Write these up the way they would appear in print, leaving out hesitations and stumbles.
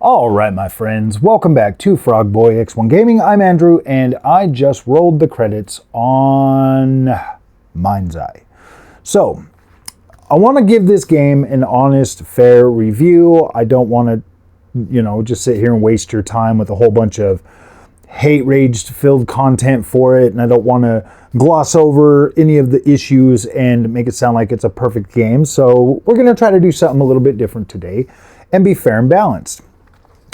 All right, my friends, welcome back to Frogboy X1 Gaming. I'm Andrew, and I just rolled the credits on Mindseye. So, I want to give this game an honest, fair review. I don't want to, just sit here and waste your time with a whole bunch of hate-rage-filled content for it, and I don't want to gloss over any of the issues and make it sound like it's a perfect game. So, we're going to try to do something a little bit different today and be fair and balanced.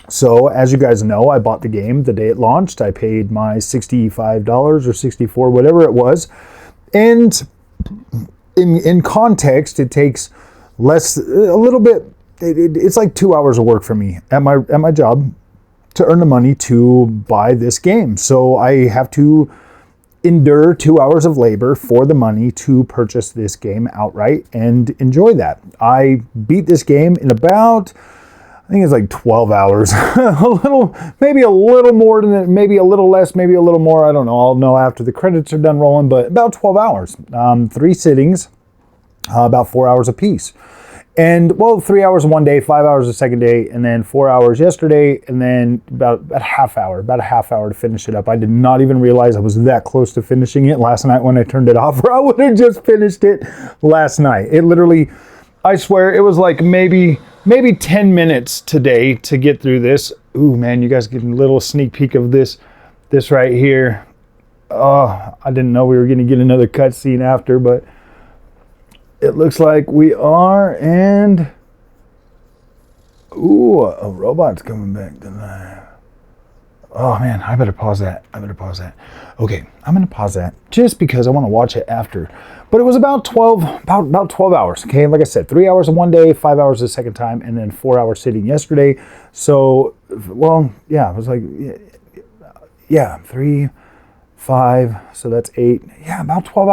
So, as you guys know, I bought the game the day it launched. I paid my $65 or $64, whatever it was. And in context, it takes it's like 2 hours of work for me at my job to earn the money to buy this game. So I have to endure 2 hours of labor for the money to purchase this game outright and enjoy that. I beat this game in about, I think it's like 12 hours, maybe a little more than that, maybe a little less, maybe a little more. I don't know. I'll know after the credits are done rolling, but about 12 hours, 3 sittings, about 4 hours a piece. And 3 hours one day, 5 hours the second day, and then 4 hours yesterday, and then about a half hour to finish it up. I did not even realize I was that close to finishing it last night when I turned it off, or I would have just finished it last night. It literally, I swear, it was like maybe 10 minutes today to get through this. Ooh, man, you guys getting a little sneak peek of this right here. Oh, I didn't know we were going to get another cutscene after, but it looks like we are, and ooh, a robot's coming back tonight. Oh man, I better pause that. Okay, I'm gonna pause that just because I want to watch it after. But it was about 12 hours. Okay, like I said, 3 hours one day, 5 hours the second time, and then 4 hours sitting yesterday. So, it was like, 3, 5, so that's 8. Yeah, about 12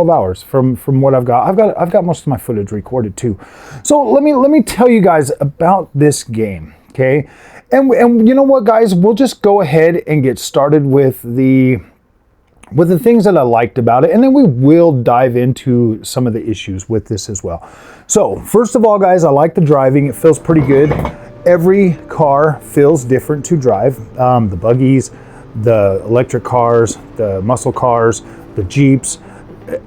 hours from what I've got. I've got most of my footage recorded too. So let me tell you guys about this game, okay? And you know what, guys? We'll just go ahead and get started with the things that I liked about it, and then we will dive into some of the issues with this as well. So first of all, guys, I like the driving. It feels pretty good. Every car feels different to drive. The buggies, the electric cars, the muscle cars, the Jeeps,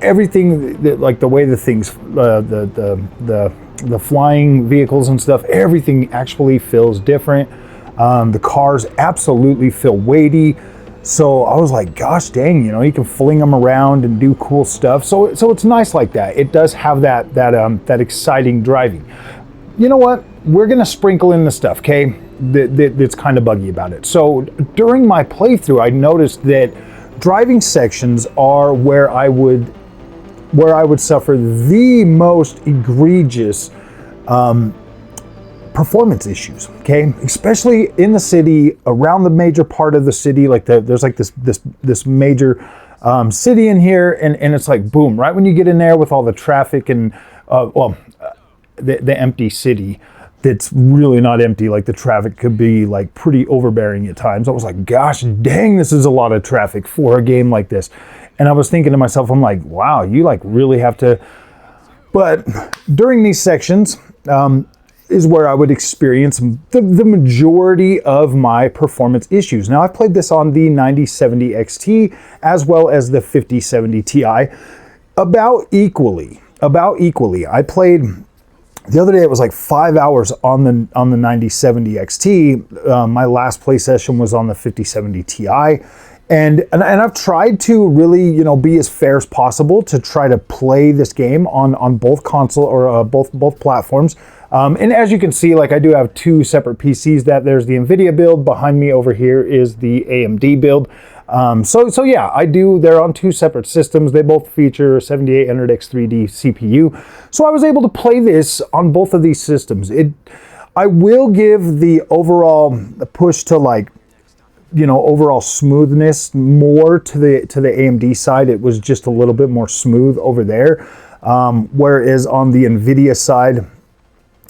everything that, like the way the things, the flying vehicles and stuff, everything actually feels different. The cars absolutely feel weighty. So I was like, gosh dang, you can fling them around and do cool stuff. So it's nice like that. It does have that exciting driving. You know what? We're gonna sprinkle in the stuff, okay? That's kind of buggy about it. So during my playthrough, I noticed that driving sections are where I would suffer the most egregious performance issues, okay? Especially in the city, around the major part of the city, like there's like this major city in here, and it's like boom, right when you get in there with all the traffic and the empty city. That's really not empty. Like the traffic could be like pretty overbearing at times. I was like, gosh dang, this is a lot of traffic for a game like this. And I was thinking to myself, I'm like, wow, you like really have to. But during these sections is where I would experience the majority of my performance issues. Now I've played this on the 9070 XT as well as the 5070 Ti about equally. I played. The other day it was like 5 hours on the 9070 XT. My last play session was on the 5070 Ti, and I've tried to really be as fair as possible to try to play this game on both console or both platforms. And as you can see, like I do have two separate PCs. There's the NVIDIA build. Behind me over here is the AMD build. So yeah, they're on two separate systems. They both feature 7800X3D CPU. So I was able to play this on both of these systems. I will give the overall push to overall smoothness more to the AMD side. It was just a little bit more smooth over there. Whereas on the NVIDIA side,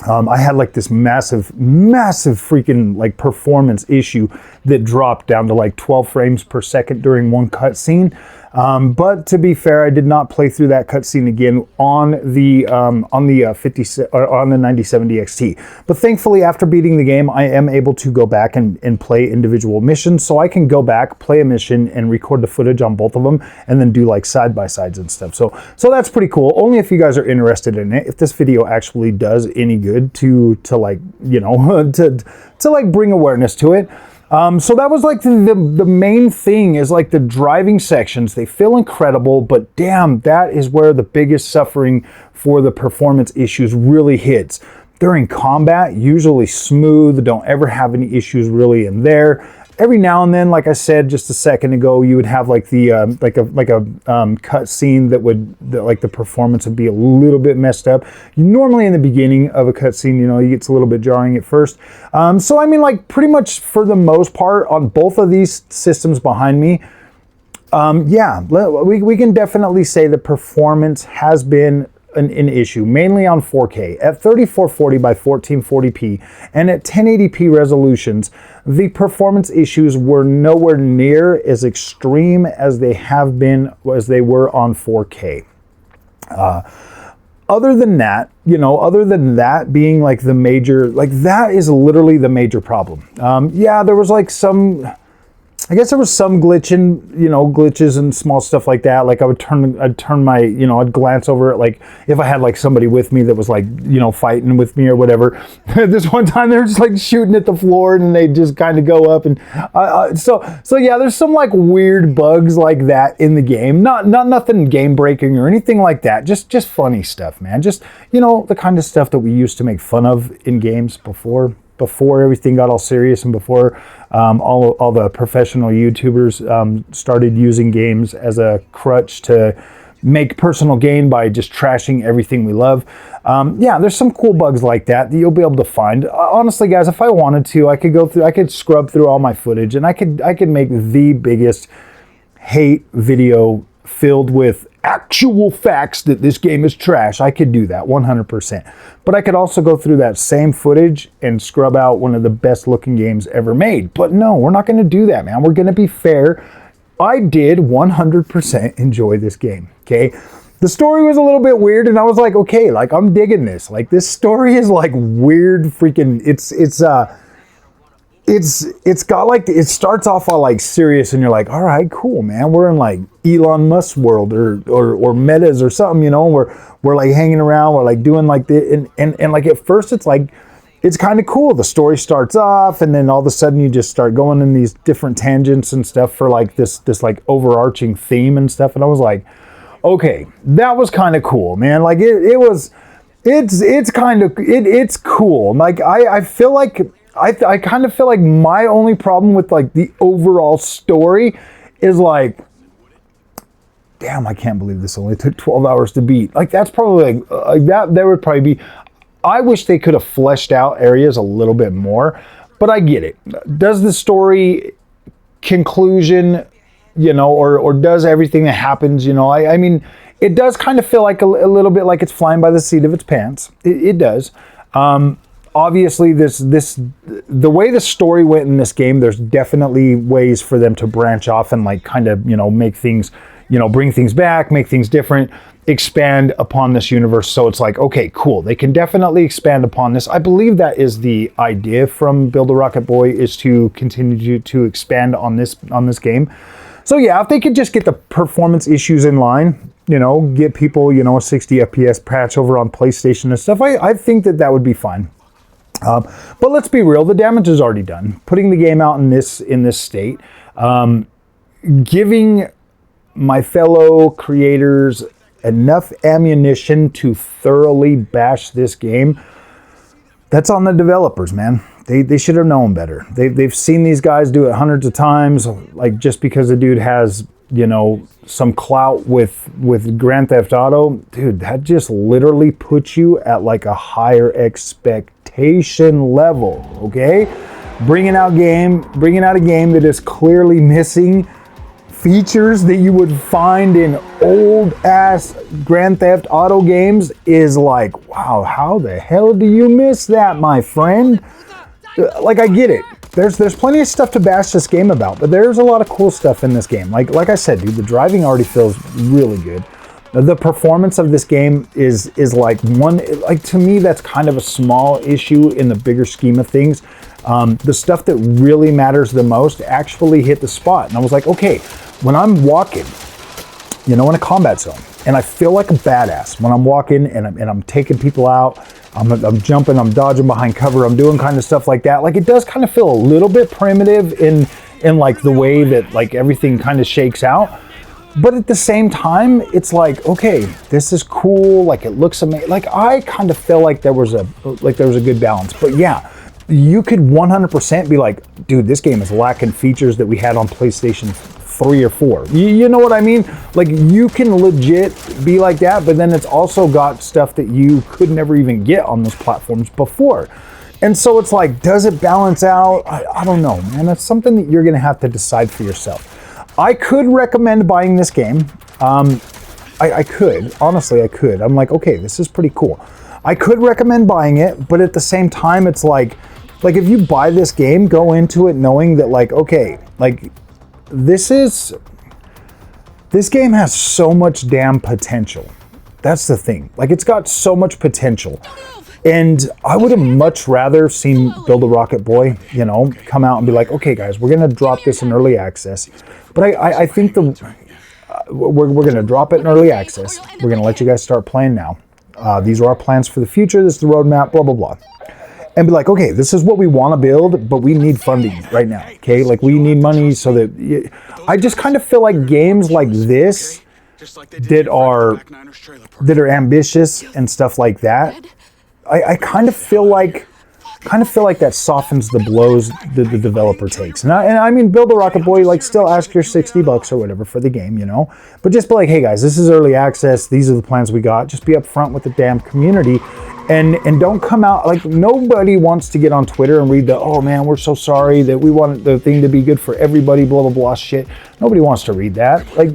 I had like this massive freaking like performance issue that dropped down to like 12 frames per second during one cutscene. But to be fair, I did not play through that cutscene again on the 9070 XT. But thankfully, after beating the game, I am able to go back and play individual missions. So I can go back, play a mission, and record the footage on both of them, and then do like side-by-sides and stuff. So that's pretty cool. Only if you guys are interested in it. If this video actually does any good to like, you know, to like bring awareness to it. So that was like the main thing, is like the driving sections. They feel incredible, but damn, that is where the biggest suffering for the performance issues really hits. During combat, usually smooth, don't ever have any issues really in there. Every now and then, like I said just a second ago, you would have like the cut scene that like the performance would be a little bit messed up. Normally in the beginning of a cut scene, you know, it gets a little bit jarring at first. So I mean, like pretty much for the most part on both of these systems behind me, yeah, we can definitely say the performance has been an issue, mainly on 4K. At 3440 by 1440p and at 1080p resolutions, the performance issues were nowhere near as extreme as they were on 4K. Other than that, you know, other than that being like the major, like that is literally the major problem. Yeah, there was like some, I guess there was some glitches and small stuff like that. Like I'd turn my, you know, I'd glance over it, like if I had like somebody with me that was like, you know, fighting with me or whatever. This one time they were just like shooting at the floor and they just kind of go up and so yeah, there's some like weird bugs like that in the game. Not nothing game breaking or anything like that. Just funny stuff, man. Just, you know, the kind of stuff that we used to make fun of in games before everything got all serious and before all the professional YouTubers started using games as a crutch to make personal gain by just trashing everything we love. Yeah, there's some cool bugs like that you'll be able to find. Honestly, guys, if I wanted to, I could scrub through all my footage and I could make the biggest hate video filled with actual facts that this game is trash. I could do that 100%. But I could also go through that same footage and scrub out one of the best looking games ever made. But no, we're not going to do that, man. We're going to be fair. I did 100% enjoy this game, okay? The story was a little bit weird and I was like, okay, like I'm digging this. Like this story is like weird freaking, it's got like, it starts off all like serious and you're like, all right, cool, man. We're in like Elon Musk world or Metas or something, you know, we're like hanging around, we're like doing like the, and like at first it's like, it's kind of cool. The story starts off and then all of a sudden you just start going in these different tangents and stuff for like this like overarching theme and stuff. And I was like, okay, that was kind of cool, man. Like it's cool. Like I feel like, I kind of feel like my only problem with like the overall story is like, damn, I can't believe this only took 12 hours to beat. Like that's probably like that. There would probably be, I wish they could have fleshed out areas a little bit more, but I get it. Does the story conclusion, you know, or does everything that happens, you know, I mean, it does kind of feel like a little bit like it's flying by the seat of its pants. It does. Obviously, the way the story went in this game, there's definitely ways for them to branch off and like kind of, you know, make things, you know, bring things back, make things different, expand upon this universe. So it's like, okay, cool. They can definitely expand upon this. I believe that is the idea from Build a Rocket Boy, is to continue to expand on this game. So yeah, if they could just get the performance issues in line, you know, get people, you know, a 60 FPS patch over on PlayStation and stuff, I think that would be fine. But let's be real, the damage is already done. Putting the game out in this state, giving my fellow creators enough ammunition to thoroughly bash this game, that's on the developers, man. They should have known better. They've seen these guys do it hundreds of times. Like just because a dude has, you know, some clout with Grand Theft Auto, dude, that just literally puts you at like a higher expectation level, okay? Bringing out a game that is clearly missing features that you would find in old ass Grand Theft Auto games is like, wow, how the hell do you miss that, my friend? Like, I get it. there's plenty of stuff to bash this game about, but there's a lot of cool stuff in this game. Like I said, dude, the driving already feels really good. The performance of this game is like to me, that's kind of a small issue in the bigger scheme of things. The stuff that really matters the most actually hit the spot. And I was like, okay, when I'm walking, you know, in a combat zone, and I feel like a badass when I'm walking and I'm taking people out, I'm jumping, I'm dodging behind cover, I'm doing kind of stuff like that. Like, it does kind of feel a little bit primitive in like the way that like everything kind of shakes out. But at the same time, it's like, okay, this is cool. Like, it looks amazing. Like, I kind of feel like there was a good balance. But yeah, you could 100% be like, dude, this game is lacking features that we had on PlayStation 3 or 4. You know what I mean? Like, you can legit be like that, but then it's also got stuff that you could never even get on those platforms before. And so it's like, does it balance out? I don't know, man. That's something that you're going to have to decide for yourself. I could recommend buying this game. I could, honestly, I could. I'm like, okay, this is pretty cool. I could recommend buying it, but at the same time, it's like if you buy this game, go into it knowing that, like, okay, like, this game has so much damn potential. That's the thing. Like, it's got so much potential. And I would have much rather seen Build a Rocket Boy, you know, come out and be like, okay, guys, we're going to drop this in early access. But I think we're going to drop it in early access. We're going to let you guys start playing now. These are our plans for the future. This is the roadmap, blah, blah, blah. And be like, okay, this is what we want to build, but we need funding right now, okay? Like, we need money so that... I just kind of feel like games like this that are ambitious and stuff like that, I kind of feel like that softens the blows that the developer takes. And I mean, Build a Rocket Boy, like, still ask your $60 or whatever for the game, you know? But just be like, hey guys, this is early access. These are the plans we got. Just be upfront with the damn community. And don't come out, like, nobody wants to get on Twitter and read the, oh man, we're so sorry that we want the thing to be good for everybody, blah, blah, blah shit. Nobody wants to read that. Like,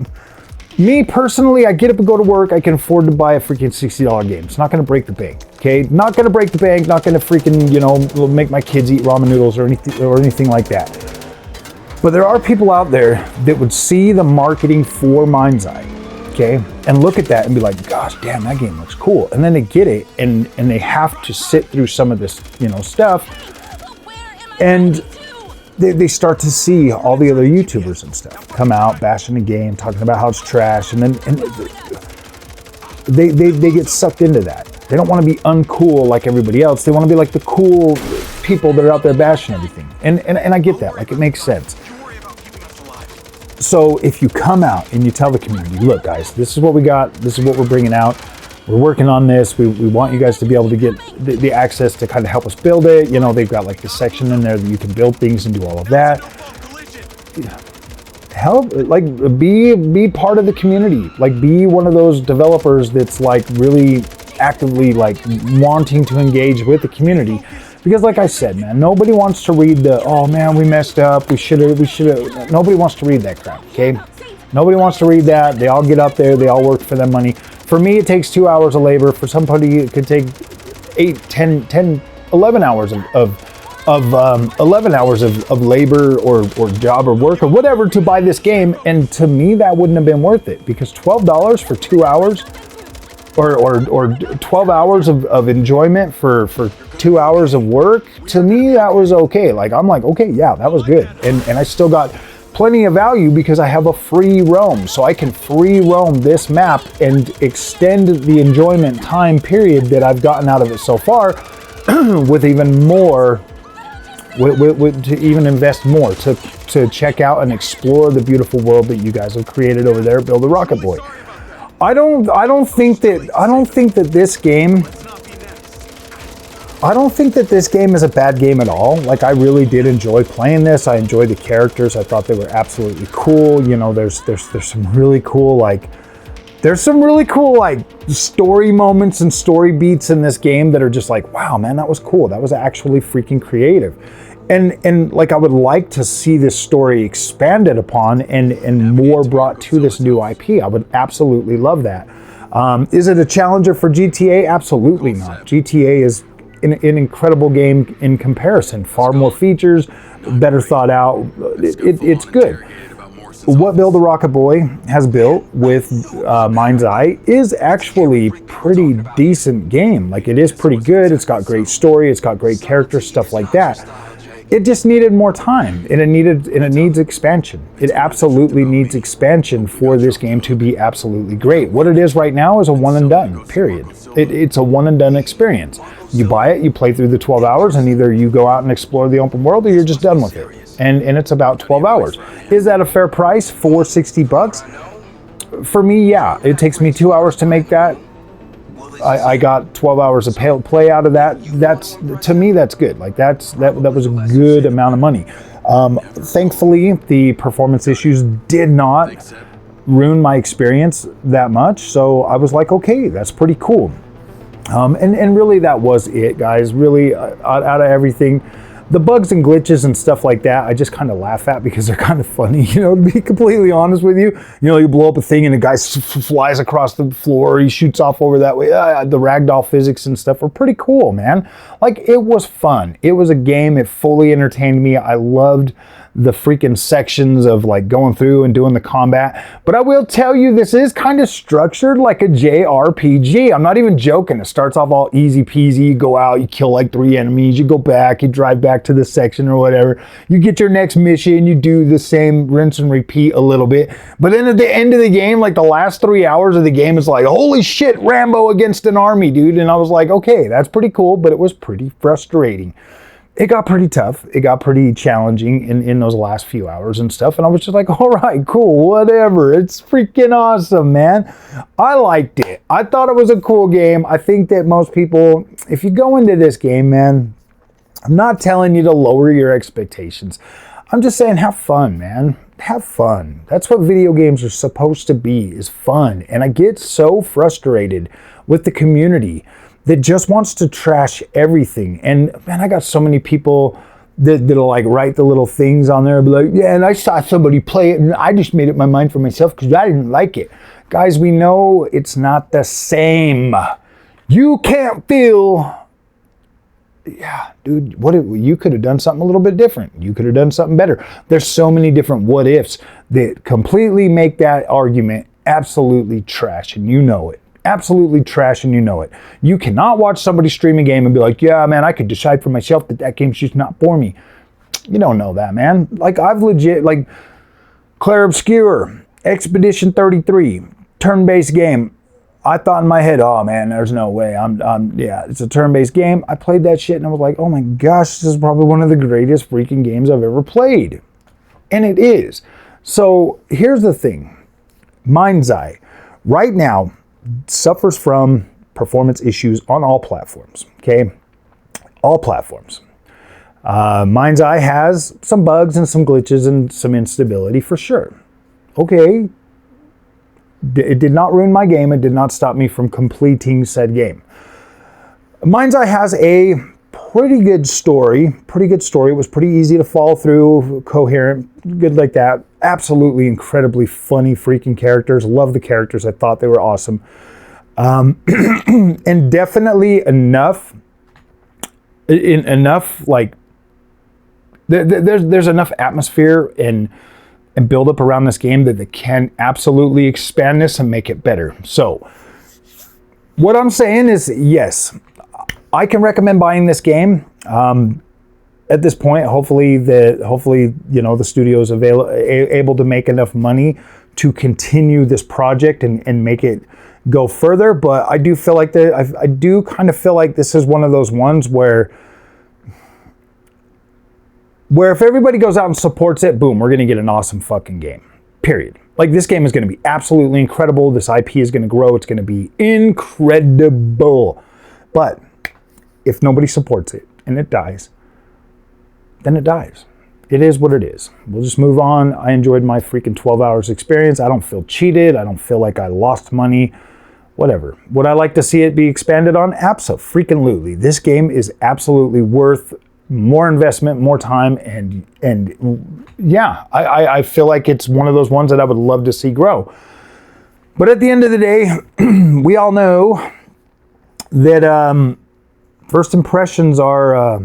me personally, I get up and go to work. I can afford to buy a freaking $60 game. It's not going to break the bank, okay? Not going to break the bank. Not going to freaking, you know, make my kids eat ramen noodles or anything like that. But there are people out there that would see the marketing for Mindseye, okay, and look at that and be like, gosh, damn, that game looks cool. And then they get it, and they have to sit through some of this, you know, stuff, and they start to see all the other YouTubers and stuff come out bashing the game, talking about how it's trash, and then they get sucked into that. They don't want to be uncool like everybody else. They want to be like the cool people that are out there bashing everything. And I get that. Like, it makes sense. So if you come out and you tell the community, look guys, this is what we got. This is what we're bringing out. We're working on this. We want you guys to be able to get the access to kind of help us build it. You know, they've got like the section in there that you can build things and do all of that. Help, like, be part of the community. Like, be one of those developers that's like really actively like wanting to engage with the community. Because like I said, man, nobody wants to read the, oh man, we messed up, we should have. Nobody wants to read that crap, okay? Nobody wants to read that. They all get up there, they all work for their money. For me, it takes 2 hours of labor. For somebody, it could take 8, 10, 11 hours of 11 hours of labor or job or work or whatever to buy this game. And to me, that wouldn't have been worth it, because $12 for 2 hours or 12 hours of enjoyment for 2 hours of work, to me, that was okay. Like, I'm like, okay, yeah, that was good. And I still got plenty of value because I have a free roam. So I can free roam this map and extend the enjoyment time period that I've gotten out of it so far with even more, to even invest more, to check out and explore the beautiful world that you guys have created over there at Build a Rocket Boy. I don't think that this game is a bad game at all. Like, I really did enjoy playing this. I enjoyed the characters. I thought they were absolutely cool. You know, there's some really cool, like, story moments and story beats in this game that are just like, wow, man, that was cool. That was actually freaking creative. And like, I would like to see this story expanded upon and more brought to this new IP. I would absolutely love that. Is it a challenger for GTA? Absolutely not. GTA an incredible game in comparison. Far more features, better thought out. It's good. What Build a Rocket Boy has built with Mindseye is actually pretty decent game. Like, it is pretty good. It's got great story. It's got great characters, stuff like that. It just needed more time, and it needs expansion. It absolutely needs expansion for this game to be absolutely great. What it is right now is a one and done, period. It's a one and done experience. You buy it, you play through the 12 hours, and either you go out and explore the open world or you're just done with it. And it's about 12 hours. Is that a fair price for $60? For me, yeah. It takes me 2 hours to make that. I got 12 hours of play out of that. To me, that's good. Like, that was a good amount of money. Thankfully, the performance issues did not ruin my experience that much. So I was like, okay, that's pretty cool. And really, that was it, guys. Really, out of everything, the bugs and glitches and stuff like that, I just kind of laugh at because they're kind of funny, you know, to be completely honest with you. You know, you blow up a thing and a guy flies across the floor, he shoots off over that way. The ragdoll physics and stuff were pretty cool, man. Like, it was fun. It was a game. It fully entertained me. I loved the freaking sections of like going through and doing the combat. But I will tell you, this is kind of structured like a JRPG. I'm not even joking. It starts off all easy peasy. You go out, you kill like 3 enemies, you go back, you drive back to the section or whatever. You get your next mission, you do the same rinse and repeat a little bit. But then at the end of the game, like the last 3 hours of the game is like, holy shit, Rambo against an army, dude. And I was like, okay, that's pretty cool, but it was pretty frustrating. It got pretty tough. It got pretty challenging in those last few hours and stuff. And I was just like, all right, cool, whatever. It's freaking awesome, man. I liked it. I thought it was a cool game. I think that most people, if you go into this game, man, I'm not telling you to lower your expectations. I'm just saying, have fun, man. Have fun. That's what video games are supposed to be, is fun. And I get so frustrated with the community that just wants to trash everything. And man, I got so many people that'll like write the little things on there and be like, yeah, and I saw somebody play it and I just made up my mind for myself because I didn't like it. Guys, we know it's not the same. You can't feel, yeah, dude, you could have done something a little bit different. You could have done something better. There's so many different what ifs that completely make that argument absolutely trash, and you know it. Absolutely trash, and you know it. You cannot watch somebody stream a game and be like, yeah, man, I could decide for myself that game's just not for me. You don't know that, man. Like, I've legit, like, Claire Obscure, Expedition 33, turn-based game. I thought in my head, oh man, there's no way. Yeah, it's a turn-based game. I played that shit and I was like, oh my gosh, this is probably one of the greatest freaking games I've ever played. And it is. So here's the thing. Mindseye, right now, suffers from performance issues on all platforms, okay? All platforms. Mindseye has some bugs and some glitches and some instability for sure. Okay, it did not ruin my game. It did not stop me from completing said game. Mindseye has a pretty good story. It was pretty easy to follow through, coherent, good like that. Absolutely incredibly funny freaking characters. Love the characters. I thought they were awesome. And definitely enough like there's enough atmosphere and build up around this game that they can absolutely expand this and make it better. So what I'm saying is, yes, I can recommend buying this game. At this point, hopefully, you know, the studio is able to make enough money to continue this project and make it go further. But I do feel like I do kind of feel like this is one of those ones where if everybody goes out and supports it, boom, we're gonna get an awesome fucking game. Period. Like, this game is gonna be absolutely incredible. This IP is gonna grow. It's gonna be incredible. But if nobody supports it and it dies, then it dies. It is what it is. We'll just move on. I enjoyed my freaking 12 hours experience. I don't feel cheated. I don't feel like I lost money. Whatever. Would I like to see it be expanded on? Abso-freaking-lutely. This game is absolutely worth more investment, more time, and yeah, I feel like it's one of those ones that I would love to see grow. But at the end of the day, we all know that first impressions are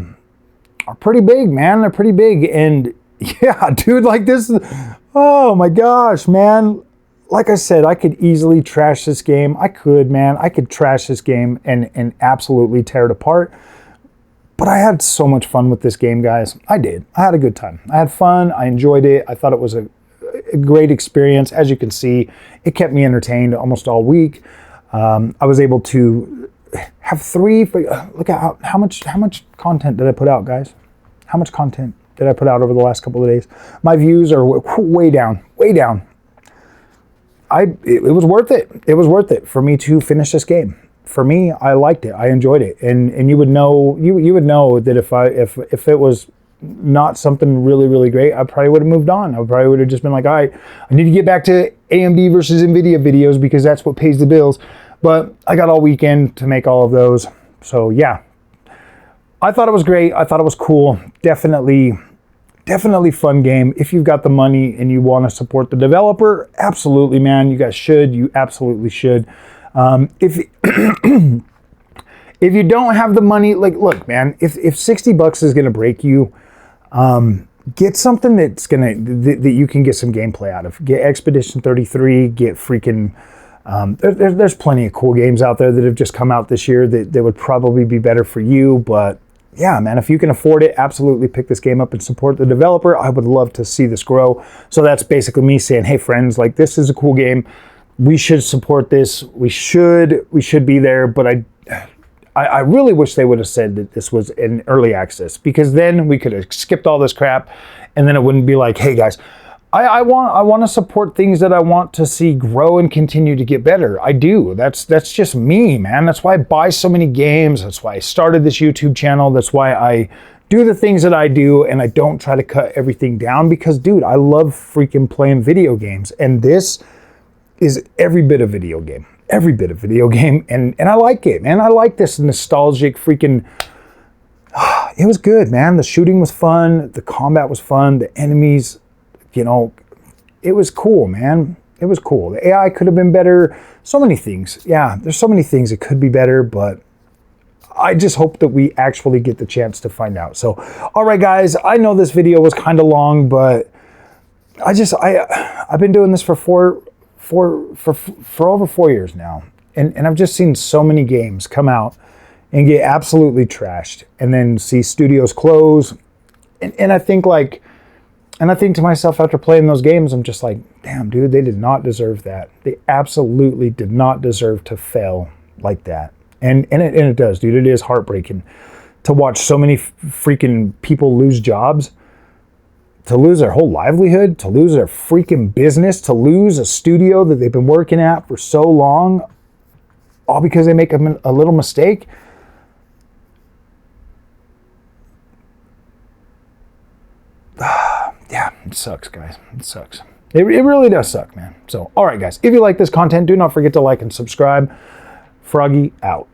pretty big, man. They're pretty big. And yeah, dude, like this, oh my gosh, man. Like I said, I could easily trash this game. I could, man. I could trash this game and absolutely tear it apart. But I had so much fun with this game, guys. I did. I had a good time. I had fun. I enjoyed it. I thought it was a great experience. As you can see, it kept me entertained almost all week. I was able to have look at how much content did I put out, guys? How much content did I put out over the last couple of days? My views are way down, way down. It was worth it. It was worth it for me to finish this game. For me, I liked it. I enjoyed it. And you would know, you would know that if it was not something really, really great, I probably would have moved on. I probably would have just been like, all right, I need to get back to AMD versus NVIDIA videos because that's what pays the bills. But I got all weekend to make all of those. So yeah, I thought it was great. I thought it was cool. Definitely fun game. If you've got the money and you want to support the developer, absolutely, man. You guys should. You absolutely should. If you don't have the money, like, look, man, if 60 bucks is going to break you, get something that you can get some gameplay out of. Get Expedition 33, get freaking, there's plenty of cool games out there that have just come out this year that would probably be better for you. But yeah, man, if you can afford it, absolutely pick this game up and support the developer. I would love to see this grow. So that's basically me saying, hey friends, like, this is a cool game. We should support this. We should be there. But I really wish they would have said that this was in early access, because then we could have skipped all this crap, and then it wouldn't be like, hey guys, I want to support things that I want to see grow and continue to get better. I do. That's just me, man. That's why I buy so many games. That's why I started this YouTube channel. That's why I do the things that I do, and I don't try to cut everything down, because dude, I love freaking playing video games, and this is every bit of video game. Every bit of video game, and I like it, man. I like this nostalgic freaking, it was good, man. The shooting was fun, the combat was fun, the enemies, you know, it was cool, man. It was cool. The AI could have been better, so many things. Yeah, there's so many things that could be better, but I just hope that we actually get the chance to find out. So, all right, guys, I know this video was kind of long, but I've been doing this for over 4 years now, and I've just seen so many games come out and get absolutely trashed, and then see studios close, and I think to myself, after playing those games, I'm just like, damn, dude, they did not deserve that. They absolutely did not deserve to fail like that, and it does, dude. It is heartbreaking to watch so many freaking people lose jobs, to lose their whole livelihood, to lose their freaking business, to lose a studio that they've been working at for so long, all because they make a little mistake. Yeah, it sucks, guys. It sucks. It really does suck, man. So, all right, guys, if you like this content, do not forget to like and subscribe. Froggy out.